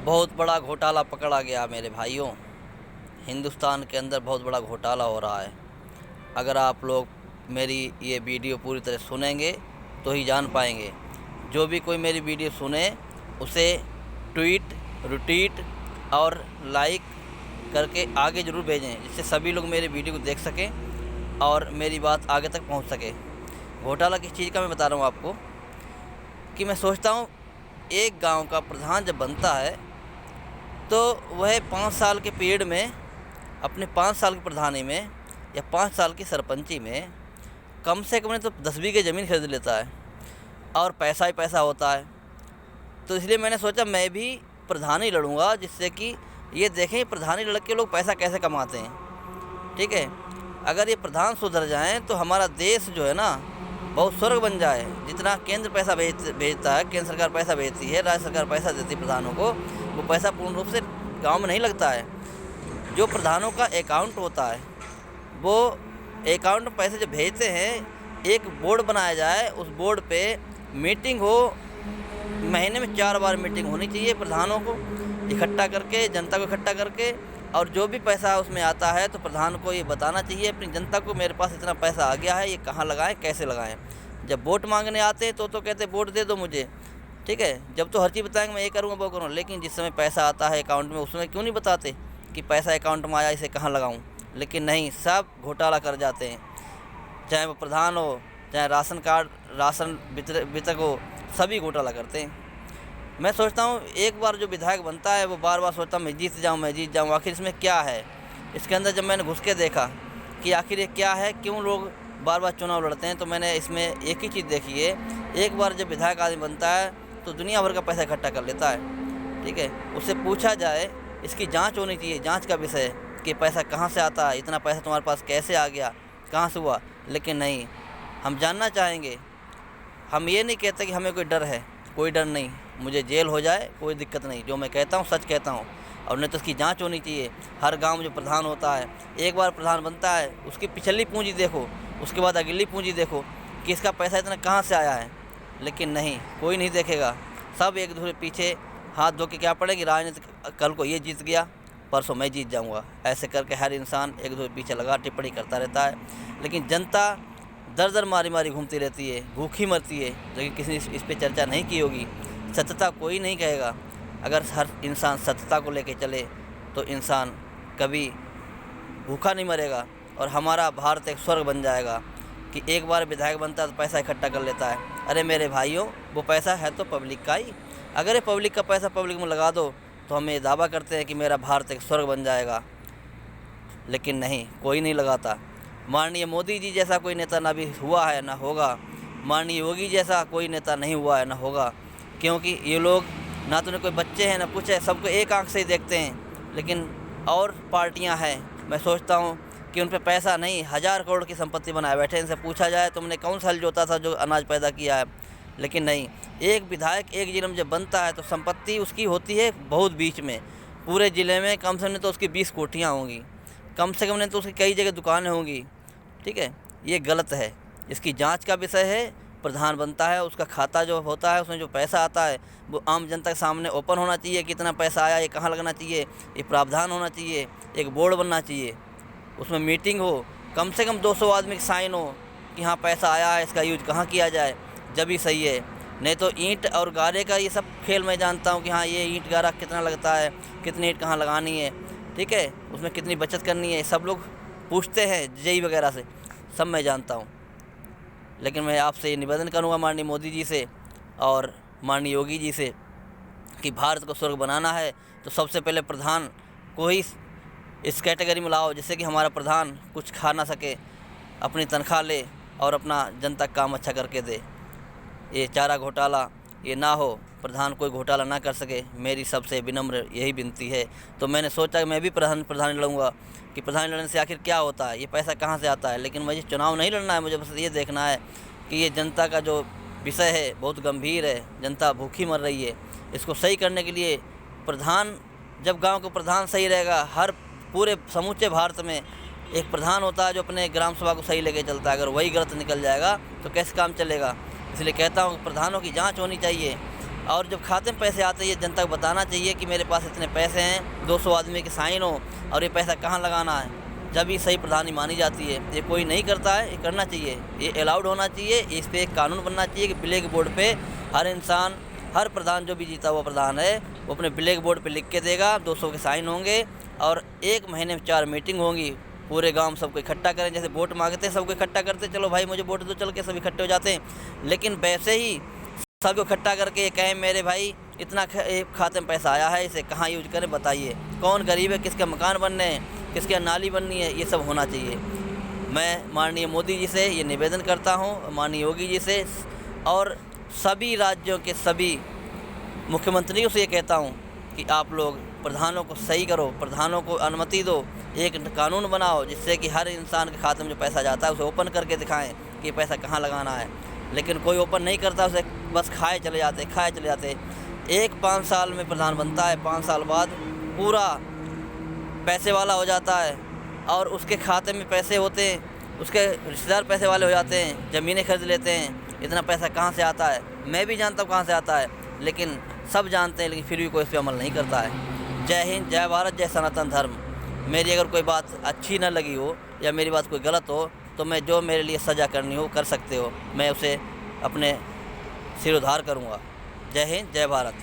बहुत बड़ा घोटाला पकड़ा गया मेरे भाइयों। हिंदुस्तान के अंदर बहुत बड़ा घोटाला हो रहा है। अगर आप लोग मेरी ये वीडियो पूरी तरह सुनेंगे तो ही जान पाएंगे। जो भी कोई मेरी वीडियो सुने उसे ट्वीट, रिट्वीट और लाइक करके आगे ज़रूर भेजें, जिससे सभी लोग मेरी वीडियो को देख सकें और मेरी बात आगे तक पहुंच सके। घोटाला किस चीज़ का मैं बता रहा हूँ आपको कि मैं सोचता हूँ एक गांव का प्रधान जब बनता है तो वह 5 साल के पीरियड में, अपने 5 साल की प्रधानी में या 5 साल की सरपंची में कम से कम तो 10 बीघे ज़मीन खरीद लेता है और पैसा ही पैसा होता है। तो इसलिए मैंने सोचा मैं भी प्रधानी लड़ूंगा, जिससे कि ये देखें प्रधानी लड़ के लोग पैसा कैसे कमाते हैं। ठीक है, अगर ये प्रधान सुधर जाएं तो हमारा देश जो है ना बहुत स्वर्ग बन जाए। जितना केंद्र पैसा भेजता है, केंद्र सरकार पैसा भेजती है, राज्य सरकार पैसा देती है प्रधानों को, वो पैसा पूर्ण रूप से गांव में नहीं लगता है। जो प्रधानों का अकाउंट होता है वो अकाउंट में पैसे जब भेजते हैं, एक बोर्ड बनाया जाए, उस बोर्ड पे मीटिंग हो, महीने में 4 बार मीटिंग होनी चाहिए प्रधानों को इकट्ठा करके, जनता को इकट्ठा करके, और जो भी पैसा उसमें आता है तो प्रधान को ये बताना चाहिए अपनी जनता को, मेरे पास इतना पैसा आ गया है, ये कहाँ लगाएं, कैसे लगाएं। जब वोट मांगने आते हैं तो कहते हैं वोट दे दो मुझे। ठीक है, जब तो हर चीज़ बताएंगे मैं ये करूँगा वो करूँगा, लेकिन जिस समय पैसा आता है अकाउंट में उसमें क्यों नहीं बताते कि पैसा अकाउंट में आया, इसे कहाँ लगाऊँ। लेकिन नहीं, सब घोटाला कर जाते हैं, चाहे वो प्रधान हो, चाहे राशन कार्ड, राशन वितरक हो, सभी घोटाला करते हैं। मैं सोचता हूँ एक बार जो विधायक बनता है वो बार बार सोचता हूँ मैं जीत जाऊँ, आखिर इसमें क्या है। इसके अंदर जब मैंने घुस के देखा कि आखिर ये क्या है, क्यों लोग बार बार चुनाव लड़ते हैं, तो मैंने इसमें एक ही चीज़ देखी है। एक बार जब विधायक आदमी बनता है तो दुनिया भर का पैसा इकट्ठा कर लेता है। ठीक है, उससे पूछा जाए, इसकी जाँच होनी चाहिए, जाँच का विषय है कि पैसा कहाँ से आता है, इतना पैसा तुम्हारे पास कैसे आ गया, कहाँ से हुआ। लेकिन नहीं, हम जानना चाहेंगे। हम ये नहीं कहते कि हमें कोई डर है, कोई डर नहीं, मुझे जेल हो जाए कोई दिक्कत नहीं, जो मैं कहता हूँ सच कहता हूँ। और नहीं तो उसकी जांच होनी चाहिए। हर गांव में जो प्रधान होता है, एक बार प्रधान बनता है उसकी पिछली पूंजी देखो, उसके बाद अगली पूंजी देखो कि इसका पैसा इतना कहाँ से आया है। लेकिन नहीं, कोई नहीं देखेगा, सब एक दूसरे पीछे हाथ धो के क्या पड़ेगी, राजनीति कल को ये जीत गया परसों मैं जीत जाऊँगा, ऐसे करके हर इंसान एक दूसरे पीछे लगा टिप्पणी करता रहता है। लेकिन जनता दर दर मारी मारी घूमती रहती है, भूखी मरती है, लेकिन किसी ने इस पर चर्चा नहीं की होगी। सत्यता कोई नहीं कहेगा। अगर हर इंसान सत्यता को लेके चले तो इंसान कभी भूखा नहीं मरेगा और हमारा भारत एक स्वर्ग बन जाएगा। कि एक बार विधायक बनता है तो पैसा इकट्ठा कर लेता है। अरे मेरे भाइयों, वो पैसा है तो पब्लिक का ही। अगर ये पब्लिक का पैसा पब्लिक में लगा दो तो हम ये दावा करते हैं कि मेरा भारत एक स्वर्ग बन जाएगा। लेकिन नहीं, कोई नहीं लगाता। माननीय मोदी जी जैसा कोई नेता ना भी हुआ है ना होगा, माननीय योगी जैसा कोई नेता नहीं हुआ है ना होगा। क्योंकि ये लोग ना तो कोई बच्चे हैं ना कुछ है, सबको एक आंख से ही देखते हैं। लेकिन और पार्टियां हैं, मैं सोचता हूं कि उन पे पैसा नहीं, 1000 करोड़ की संपत्ति बनाए बैठे। इनसे पूछा जाए तुमने कौन सा हल जोता था जो अनाज पैदा किया है। लेकिन नहीं, एक विधायक एक जिले में जब बनता है तो संपत्ति उसकी होती है बहुत बीच में। पूरे ज़िले में कम से कम तो उसकी 20 कोठियाँ होंगी, कम से कम नहीं तो उसकी कई जगह दुकानें होंगी। ठीक है, ये गलत है, इसकी जांच का विषय है। प्रधान बनता है, उसका खाता जो होता है, उसमें जो पैसा आता है वो आम जनता के सामने ओपन होना चाहिए। कितना पैसा आया, ये कहाँ लगना चाहिए, ये प्रावधान होना चाहिए। एक बोर्ड बनना चाहिए, उसमें मीटिंग हो, कम से कम 200 आदमी की साइन हो कि हाँ पैसा आया है, इसका यूज कहाँ किया जाए, जब ही सही है। नहीं तो ईंट और गारे का ये सब खेल मैं जानता हूँ कि हाँ ये ईंट गारा कितना लगता है, कितनी ईंट कहाँ लगानी है, ठीक है, उसमें कितनी बचत करनी है, सब लोग पूछते हैं जेई वगैरह से, सब मैं जानता हूँ। लेकिन मैं आपसे ये निवेदन करूँगा माननीय मोदी जी से और माननीय योगी जी से कि भारत को स्वर्ग बनाना है तो सबसे पहले प्रधान को ही इस कैटेगरी में लाओ, जिससे कि हमारा प्रधान कुछ खा ना सके, अपनी तनख्वाह ले और अपना जनता का काम अच्छा करके दे। ये चारा घोटाला ये ना हो, प्रधान कोई घोटाला ना कर सके, मेरी सबसे विनम्र यही विनती है। तो मैंने सोचा कि मैं भी प्रधान लड़ूंगा कि प्रधान लड़ने से आखिर क्या होता है, ये पैसा कहाँ से आता है। लेकिन मुझे चुनाव नहीं लड़ना है, मुझे बस ये देखना है कि ये जनता का जो विषय है बहुत गंभीर है, जनता भूखी मर रही है। इसको सही करने के लिए प्रधान, जब गाँव का प्रधान सही रहेगा, हर पूरे समूचे भारत में एक प्रधान होता है जो अपने ग्राम सभा को सही लेके चलता है। अगर वही गलत निकल जाएगा तो कैसे काम चलेगा। इसलिए कहता हूँ प्रधानों की जांच होनी चाहिए। और जब खाते में पैसे आते हैं ये जनता को बताना चाहिए कि मेरे पास इतने पैसे हैं, 200 आदमी के साइन हो और ये पैसा कहाँ लगाना है, जब ये सही प्रधानी मानी जाती है। ये कोई नहीं करता है, ये करना चाहिए, ये अलाउड होना चाहिए। इस पर एक कानून बनना चाहिए कि ब्लैक बोर्ड पे हर इंसान, हर प्रधान जो भी जीता हुआ प्रधान है वो अपने ब्लैक बोर्ड पे लिख के देगा, 200 के साइन होंगे और 1 महीने में 4 मीटिंग होंगी। पूरे गांव सबको इकट्ठा करें, जैसे वोट मांगते हैं सबको इकट्ठा करते, चलो भाई मुझे वोट दो, चल के सब इकट्ठे हो जाते हैं। लेकिन वैसे ही सबको इकट्ठा करके ये कहें मेरे भाई इतना खाते में पैसा आया है, इसे कहाँ यूज करें बताइए, कौन गरीब है, किसके मकान बनने हैं, किसके नाली बननी है, ये सब होना चाहिए। मैं माननीय मोदी जी से ये निवेदन करता हूँ, माननीय योगी जी से और सभी राज्यों के सभी मुख्यमंत्रियों से ये कहता हूँ कि आप लोग प्रधानों को सही करो, प्रधानों को अनुमति दो, एक कानून बनाओ जिससे कि हर इंसान के खाते में जो पैसा जाता है उसे ओपन करके दिखाएं कि पैसा कहाँ लगाना है। लेकिन कोई ओपन नहीं करता, उसे बस खाए चले जाते। 5 साल में प्रधान बनता है, 5 साल बाद पूरा पैसे वाला हो जाता है और उसके खाते में पैसे होते हैं, उसके रिश्तेदार पैसे वाले हो जाते हैं, ज़मीनें खरीद लेते हैं। इतना पैसा कहाँ से आता है मैं भी जानता हूँ कहाँ से आता है, लेकिन सब जानते हैं, लेकिन फिर भी कोई इस पर अमल नहीं करता है। जय हिंद, जय भारत, जय सनातन धर्म। मेरी अगर कोई बात अच्छी ना लगी हो या मेरी बात कोई गलत हो तो मैं जो मेरे लिए सज़ा करनी हो कर सकते हो, मैं उसे अपने सिरोधार करूँगा। जय हिंद, जय भारत।